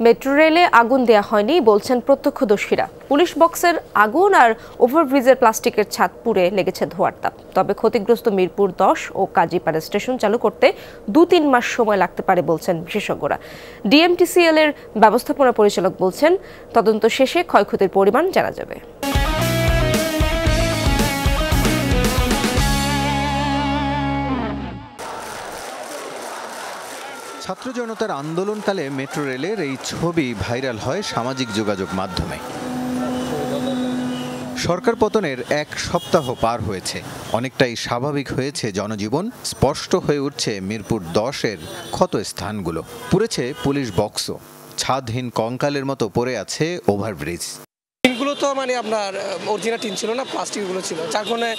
Metro রেলে আগুন দেয়া হয়নি বলছেন প্রত্যক্ষদর্শীরা। পুলিশ বক্সের আগুন আর ওভারব্রিজের প্লাস্টিকের ছাদ পুড়ে লেগেছে ধোঁয়ার তাপ। তবে ক্ষতিগ্রস্ত মিরপুর 10 ও কাজীপাড়া স্টেশন চালু করতে 2-3 মাস সময় লাগতে পারে বলছেন বিশেষজ্ঞরা। ডিএমটিসিএল এর ব্যবস্থাপনা পরিচালক বলছেন, তদন্ত শেষে ক্ষয়ক্ষতির পরিমাণ জানা যাবে। ছাত্র জনতার আন্দোলনকালে মেট্রো রেলের এই ছবি ভাইরাল হয় সামাজিক যোগাযোগ মাধ্যমে। সরকার পতনের 1 সপ্তাহ পার হয়েছে, অনেকটাই স্বাভাবিক হয়েছে জনজীবন। স্পষ্ট হয়ে উঠছে মিরপুর 10-এর ক্ষত স্থানগুলো। পুড়েছে পুলিশ বক্সও, ছাদহীন কঙ্কালের মতো পড়ে আছে ওভারব্রিজ। টিনগুলো তো আপনার অরিজিনাল টিন ছিল না, প্লাস্টিকগুলো ছিল, যার কারণে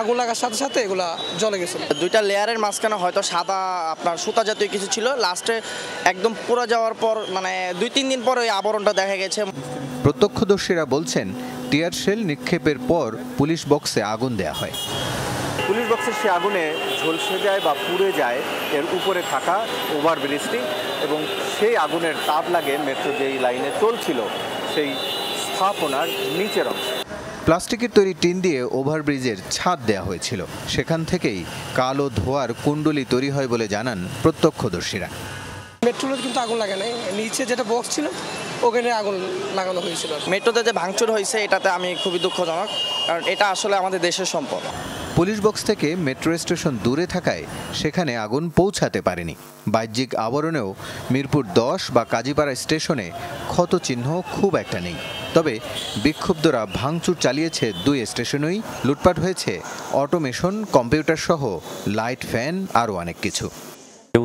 আগুন লাগার সাথে সাথে এগুলা জ্বলে গেছিল। 2টা লেয়ারের মাঝখানে হয়তো সাদা আপনার সুতা জাতীয় কিছু ছিল, লাস্টে একদম পুরো যাওয়ার পর 2-3 দিন পর ওই আবরণটা দেখা গেছে। প্রত্যক্ষদর্শীরা বলছেন, টিয়ার শেল নিক্ষেপের পর পুলিশ বক্সে আগুন দেয়া হয়। পুলিশ বক্সের সে আগুনে ঝলসে যায় বা পুড়ে যায় এর উপরে থাকা ওভারব্রিজটি, এবং সেই আগুনের তাপ লাগে মেট্রো যেই লাইনে চলছিল সেই স্থাপনার নিচের অংশ। প্লাস্টিকের তৈরি টিন দিয়ে ওভারব্রিজের ছাদ দেয়া হয়েছিল, সেখান থেকেই কালো ধোঁয়ার কুণ্ডলী তৈরি হয় বলে জানান প্রত্যক্ষদর্শীরা। মেট্রোতে কিন্তু আগুন লাগে নাই, নিচে যেটা বক্স ছিল ওখানে আগুন লাগানো হয়েছিল। মেট্রোতে যে ভাঙচুর হয়েছে এটাতে আমি খুবই দুঃখজনক, কারণ এটা আসলে আমাদের দেশের সম্পদ। পুলিশ বক্স থেকে মেট্রো স্টেশন দূরে থাকায় সেখানে আগুন পৌঁছাতে পারেনি। বাহ্যিক আবরণেও মিরপুর 10 বা কাজীপাড়া স্টেশনে ক্ষত চিহ্ন খুব একটা নেই। তবে বিক্ষুব্ধরা ভাঙচুর চালিয়েছে 2 স্টেশনেই। লুটপাট হয়েছে অটোমেশন, কম্পিউটার সহ লাইট, ফ্যান আরও অনেক কিছু।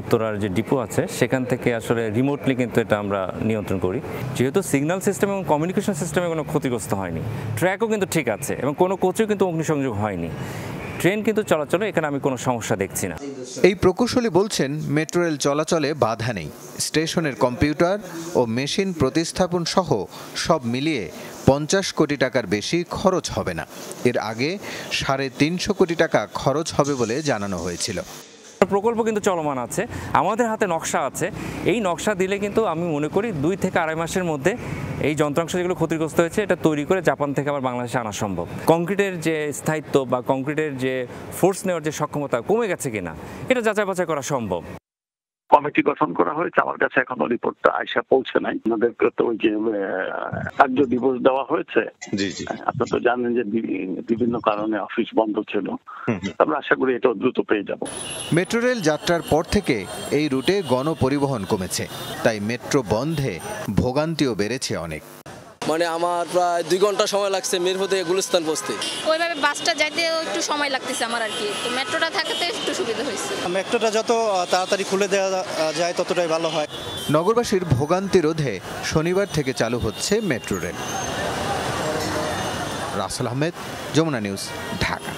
উত্তরার যে ডিপো আছে সেখান থেকে আসলে রিমোটলি কিন্তু এটা আমরা নিয়ন্ত্রণ করি। যেহেতু সিগন্যাল সিস্টেম এবং কমিউনিকেশন সিস্টেমে কোনো ক্ষতিগ্রস্ত হয়নি, ট্র্যাকও কিন্তু ঠিক আছে এবং কোনো কোচেও কিন্তু অগ্নিসংযোগ হয়নি। ট্রেন কিন্তু চলাচলে এখানে আমি কোনো সমস্যা দেখছি না। এই প্রকৌশলী বলছেন, মেট্রো রেল চলাচলে বাধা নেই। স্টেশনের কম্পিউটার ও মেশিন প্রতিস্থাপন সহ সব মিলিয়ে 50 কোটি টাকার বেশি খরচ হবে না। এর আগে 350 কোটি টাকা খরচ হবে বলে জানানো হয়েছিল। প্রকল্প কিন্তু চলমান আছে, আমাদের হাতে নকশা আছে। এই নকশা দিলে কিন্তু আমি মনে করি 2 থেকে 2.5 মাসের মধ্যে এই যন্ত্রাংশ যেগুলো ক্ষতিগ্রস্ত হয়েছে এটা তৈরি করে জাপান থেকে আবার বাংলাদেশে আনা সম্ভব। কংক্রিটের যে স্থায়িত্ব বা কংক্রিটের যে ফোর্স নেওয়ার যে সক্ষমতা কমে গেছে কিনা এটা যাচাই বাছাই করা সম্ভব। কমিটি গঠন করা হয়েছে, আমার কাছে এখনো রিপোর্টটা আইসা পৌঁছে নাই। আমাদেরকে তো ওই যে কার্য দিবস দেওয়া হয়েছে, আপনি তো জানেন যে বিভিন্ন কারণে অফিস বন্ধ ছিল। আমরা আশা করি এটা দ্রুত পেয়ে যাব। মেট্রো রেল যাত্রার পর থেকে এই রুটে গণপরিবহন কমেছে, তাই মেট্রো বন্ধে ভোগান্তিও বেড়েছে অনেক। আমার প্রায় 2 ঘন্টা সময় লাগছে মিরপুর থেকে গুলিস্তান পৌঁছতে। ওইভাবে বাসটা যাইতে একটু সময় লাগতেছে আমার আর কি, তো মেট্রোটা থাকাতে একটু সুবিধা হয়েছে। মেট্রোটা যত তাড়াতাড়ি খুলে দেওয়া যায় ততটাই ভালো হয়। নগরবাসীর ভোগান্তি রোধে শনিবার থেকে চালু হচ্ছে metro rail. Rasel Ahmed, Jamuna news, Dhaka.